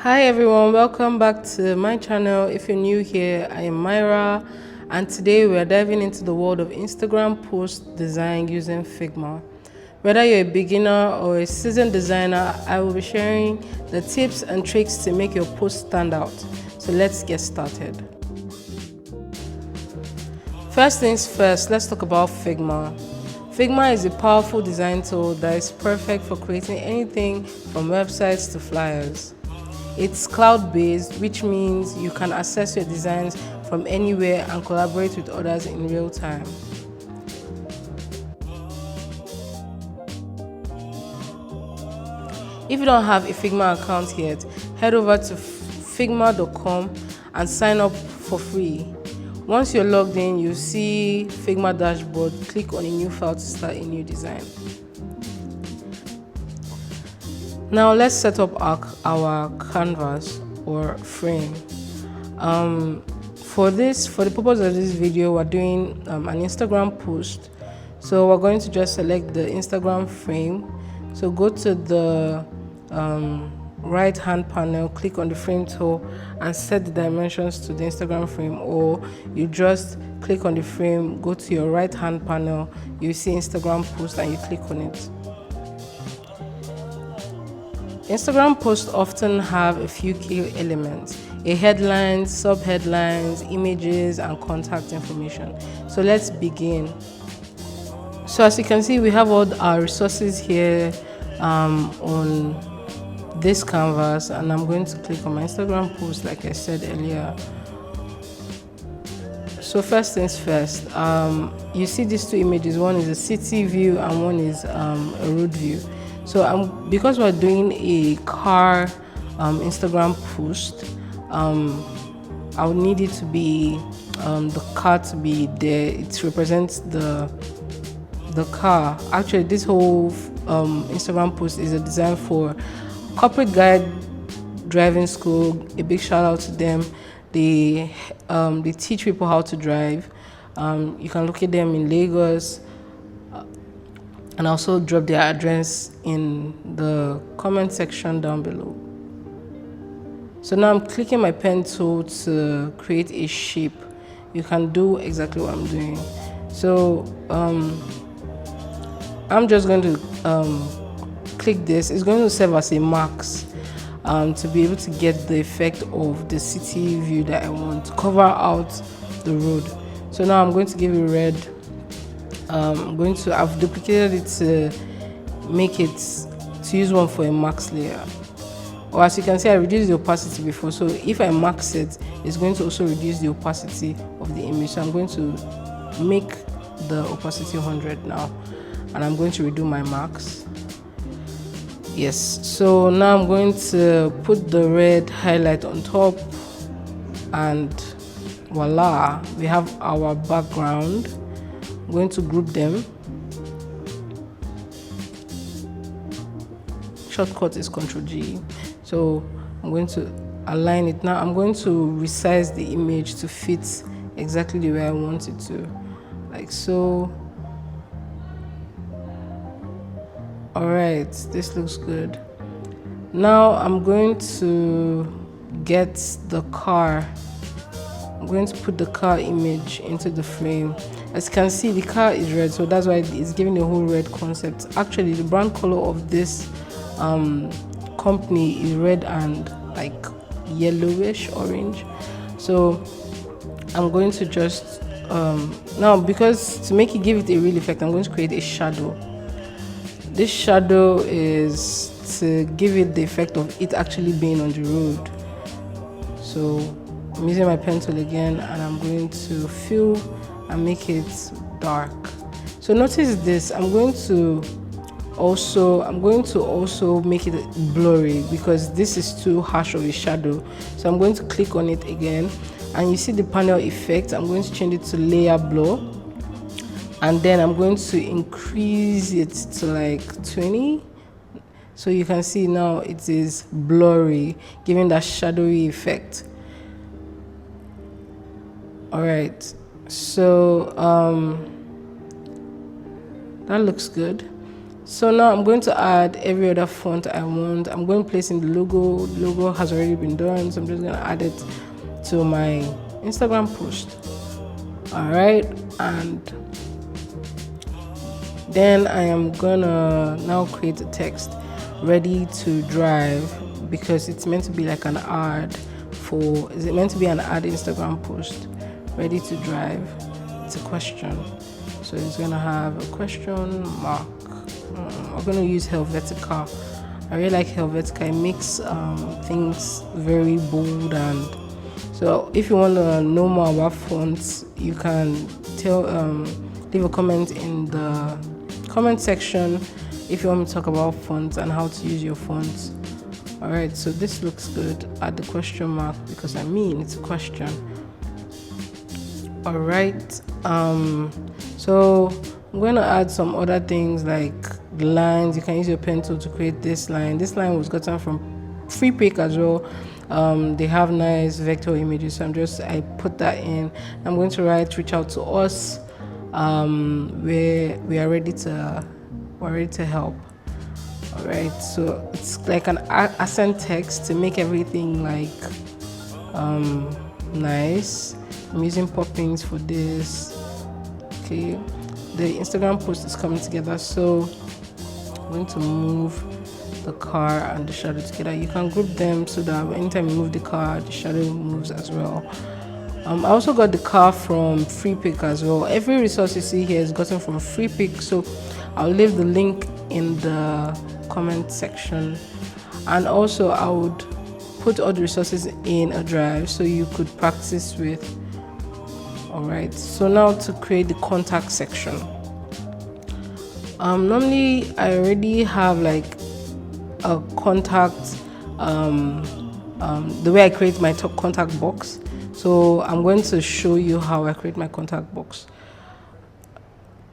Hi everyone, welcome back to my channel. If you're new here, I am Myra, and today we are diving into the world of Instagram post design using Figma. Whether you're a beginner or a seasoned designer, I will be sharing the tips and tricks to make your post stand out. So let's get started. First things first, let's talk about Figma. Figma is a powerful design tool that is perfect for creating anything from websites to flyers. It's cloud-based, which means you can access your designs from anywhere and collaborate with others in real time. If you don't have a Figma account yet, head over to figma.com and sign up for free. Once you're logged in, you'll see Figma dashboard. Click on a new file to start a new design. Now let's set up our canvas or frame. For the purpose of this video, we're doing an Instagram post. So we're going to just select the Instagram frame. So go to the right hand panel, click on the frame tool and set the dimensions to the Instagram frame, or you just click on the frame, go to your right hand panel, you see Instagram post and you click on it. Instagram posts often have a few key elements: a headline, sub-headlines, images, and contact information. So let's begin. So as you can see, we have all our resources here on this canvas, and I'm going to click on my Instagram post like I said earlier. So first things first, you see these two images. One is a city view and one is a road view. So because we're doing a car Instagram post, I would need it to be the car to be there. It represents the car. Actually, this whole Instagram post is a design for Corporate Guide Driving School. A big shout out to them. They teach people how to drive. You can look at them in Lagos. And also drop their address in the comment section down below. So now I'm clicking my pen tool to create a shape. You can do exactly what I'm doing. So I'm just going to click this. It's going to serve as a mask to be able to get the effect of the city view that I want to cover out the road. So now I'm going to give it red. I've duplicated it to make it, to use one for a max layer. Or as you can see, I reduced the opacity before. So if I max it, it's going to also reduce the opacity of the image. So I'm going to make the opacity 100 now. And I'm going to redo my max. Yes, so now I'm going to put the red highlight on top. And voila, we have our background. I'm going to group them. Shortcut is Ctrl G. So I'm going to align it. Now I'm going to resize the image to fit exactly the way I want it to, like so. All right, this looks good. Now I'm going to get the car. I'm going to put the car image into the frame. As you can see, the car is red, so that's why it's giving the whole red concept. Actually, the brand color of this company is red and like yellowish orange. So I'm going to just now, because to make it give it a real effect, I'm going to create a shadow. This shadow is to give it the effect of it actually being on the road. So I'm using my pen tool again, and I'm going to fill and make it dark. So notice this. I'm going to also make it blurry because this is too harsh of a shadow. So I'm going to click on it again, and you see the panel effect. I'm going to change it to layer blur, and then I'm going to increase it to like 20. So you can see now it is blurry, giving that shadowy effect. All right, so that looks good. So now I'm going to add every other font I want. I'm going to place in the logo. The logo has already been done, so I'm just going to add it to my Instagram post. All right, and then I am gonna now create a text ready to drive, because it's meant to be like an ad is it meant to be an ad Instagram post. Ready to drive, it's a question, so it's gonna have a question mark. I'm gonna use Helvetica. I really like Helvetica. It makes things very bold, and so if you want to know more about fonts, you can leave a comment in the comment section if you want me to talk about fonts and how to use your fonts. All right, so this looks good. Add the question mark, because it's a question. All right, so I'm going to add some other things like the lines. You can use your pen tool to create this line. This line was gotten from Freepik as well. They have nice vector images, so I put that in. I'm going to reach out to us. We're ready to help. All right, so it's like an accent text to make everything like nice. I'm using poppings for this. Okay, the Instagram post is coming together, so I'm going to move the car and the shadow together. You can group them so that anytime you move the car, the shadow moves as well. I also got the car from Freepik as well. Every resource you see here is gotten from Freepik, so I'll leave the link in the comment section, and also I would put all the resources in a drive so you could practice with. All right, so now to create the contact section. Normally I already have like a contact, the way I create my top contact box. So I'm going to show you how I create my contact box.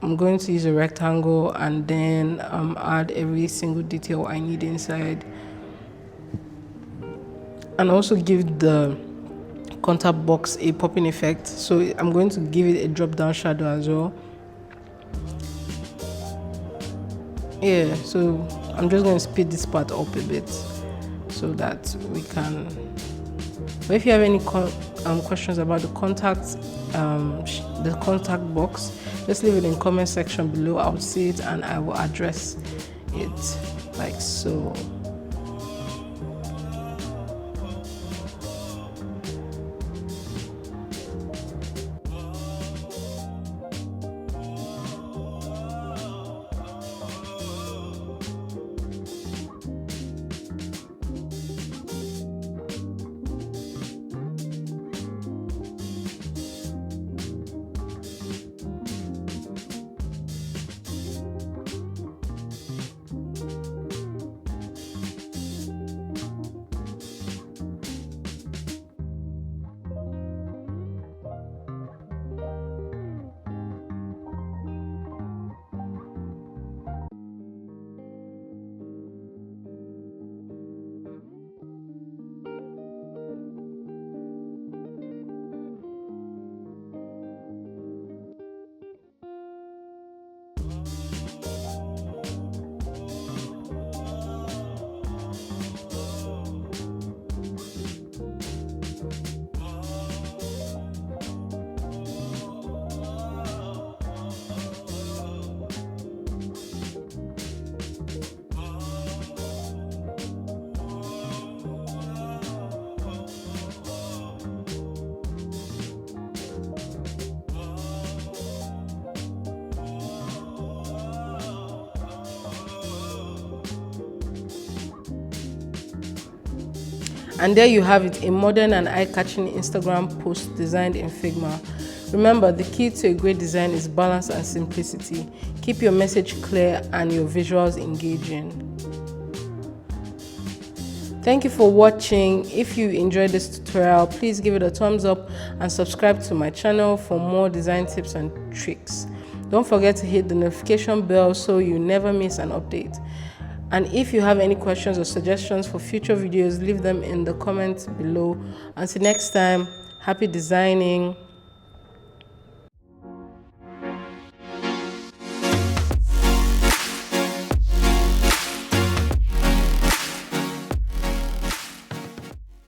I'm going to use a rectangle and then add every single detail I need inside, and also give the contact box a popping effect. So I'm going to give it a drop down shadow as well. Yeah, so I'm just going to speed this part up a bit so that we can. But if you have any questions about the contact box, just leave it in the comment section below. I'll see it and I will address it like so. And there you have it, a modern and eye-catching Instagram post designed in Figma. Remember, the key to a great design is balance and simplicity. Keep your message clear and your visuals engaging. Thank you for watching. If you enjoyed this tutorial, please give it a thumbs up and subscribe to my channel for more design tips and tricks. Don't forget to hit the notification bell so you never miss an update. And if you have any questions or suggestions for future videos, leave them in the comments below. Until next time, happy designing.